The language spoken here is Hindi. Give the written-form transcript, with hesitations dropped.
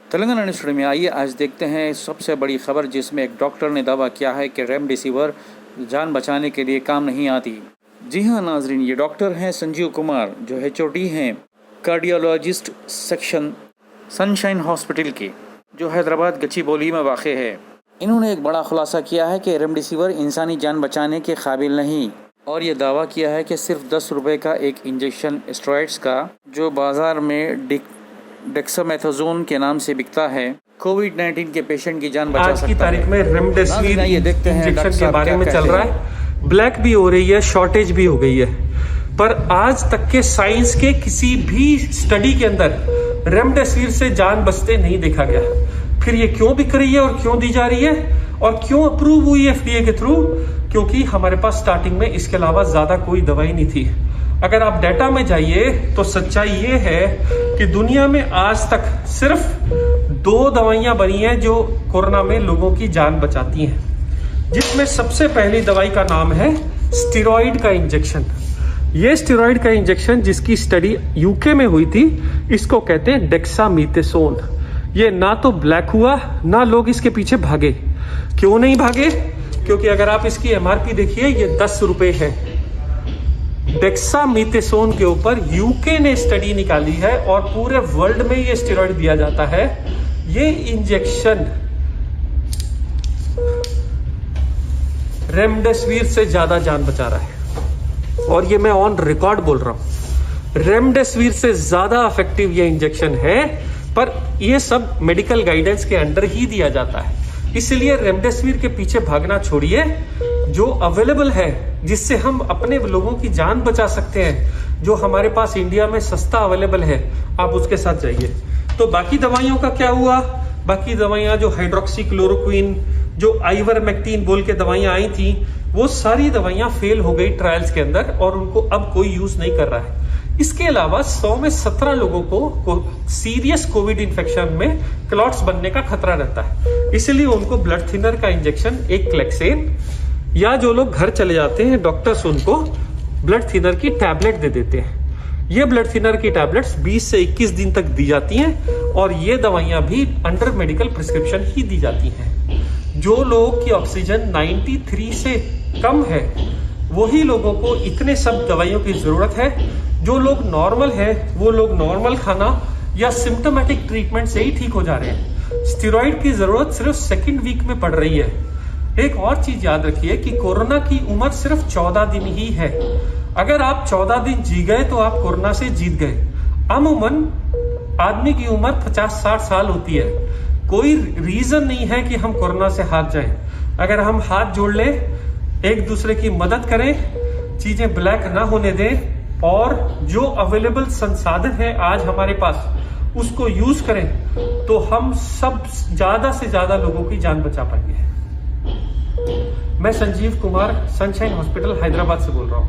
तेलंगाना न्यूज़ में आइए आज देखते हैं सबसे बड़ी खबर, जिसमें एक डॉक्टर ने दावा किया है कि रेमडेसिविर जान बचाने के लिए काम नहीं आती। जी हाँ नाजरीन, ये डॉक्टर हैं संजीव कुमार, जो HOD हैं कार्डियोलॉजिस्ट सेक्शन सनशाइन हॉस्पिटल के, जो हैदराबाद गच्चीबौली में वाक़ है। इन्होंने एक बड़ा खुलासा किया है कि रेमडेसिविर इंसानी जान बचाने के काबिल नहीं, और ये दावा किया है कि सिर्फ 10 रुपये का एक इंजेक्शन स्टेरॉइड्स का, जो बाज़ार में डेक्सामेथासोन के नाम से बिकता है, कोविड-19 के पेशेंट की जान बचा सकता है। आज की तारीख में रेमडेसिविर इंजेक्शन के बारे में चल रहा है, ब्लैक भी हो रही है, शॉर्टेज भी हो गई है, पर आज तक के साइंस के किसी भी स्टडी के अंदर रेमडेसिविर से जान बचते नहीं देखा गया। फिर ये क्यों बिक रही है और क्यों दी जा रही है और क्यों अप्रूव हुई है FDA के थ्रू? क्योंकि हमारे पास स्टार्टिंग में इसके अलावा ज्यादा कोई दवाई नहीं थी। अगर आप डाटा में जाइए तो सच्चाई ये है कि दुनिया में आज तक सिर्फ 2 दवाइयां बनी हैं जो कोरोना में लोगों की जान बचाती हैं, जिसमें सबसे पहली दवाई का नाम है स्टेरॉइड का इंजेक्शन। ये स्टेरॉइड का इंजेक्शन जिसकी स्टडी UK में हुई थी, इसको कहते हैं डेक्सामेथासोन। ये ना तो ब्लैक हुआ, ना लोग इसके पीछे भागे। क्यों नहीं भागे? क्योंकि अगर आप इसकी MRP देखिए, ये 10 रुपए है। डेक्सामेथासोन के ऊपर UK ने स्टडी निकाली है और पूरे वर्ल्ड में ये स्टेरॉइड दिया जाता है। ये इंजेक्शन रेमडेसिविर से ज्यादा जान बचा रहा है, और ये मैं ऑन रिकॉर्ड बोल रहा हूं। रेमडेसिविर से ज्यादा इफेक्टिव ये इंजेक्शन है, पर ये सब मेडिकल गाइडेंस के अंडर ही दिया जाता है। इसलिए रेमडेसिविर के पीछे भागना छोड़िए, जो अवेलेबल है, जिससे हम अपने लोगों की जान बचा सकते हैं, जो हमारे पास इंडिया में सस्ता अवेलेबल है, आप उसके साथ जाइए। तो बाकी दवाइयों का क्या हुआ? बाकी दवाइयां जो हाइड्रोक्सीक्लोरोक्विन, जो आइवरमेक्टिन बोल के दवाइयां आई थी, वो सारी दवाइयां फेल हो गई ट्रायल्स के अंदर, और उनको अब कोई यूज नहीं कर रहा है। इसके अलावा 100 में 17 लोगों को सीरियस कोविड इन्फेक्शन में क्लॉट्स बनने का खतरा रहता है। इसलिए उनको ब्लड थिनर का इंजेक्शन, एक क्लेक्सेन, या जो लोग घर चले जाते हैं, डॉक्टर्स उनको ब्लड थिनर की टैबलेट दे देते हैं। ये ब्लड थिनर की टैबलेट्स 20 से 21 दिन तक दी जाती हैं, और ये दवाइयां भी अंडर मेडिकल प्रिस्क्रिप्शन ही दी जाती हैं। जो लोग की ऑक्सीजन 93 से कम है, वही लोगों को इतने सब दवाइयों की जरूरत है। जो लोग नॉर्मल है, वो लोग नॉर्मल खाना या सिम्टोमेटिक ट्रीटमेंट से ही ठीक हो जा रहे हैं। स्टेरॉइड की जरूरत सिर्फ 2nd वीक में पड़ रही है। एक और चीज याद रखिए कि कोरोना की उम्र सिर्फ 14 दिन ही है। अगर आप 14 दिन जी गए तो आप कोरोना से जीत गए। अमूमन आदमी की उम्र 50-60 साल होती है। कोई रीजन नहीं है कि हम कोरोना से हार जाएं। अगर हम हाथ जोड़ ले, एक दूसरे की मदद करें, चीजें ब्लैक ना होने दें, और जो अवेलेबल संसाधन है आज हमारे पास, उसको यूज करें, तो हम सब ज्यादा से ज्यादा लोगों की जान बचा पाएंगे। मैं संजीव कुमार, सनशाइन हॉस्पिटल हैदराबाद से बोल रहा हूँ।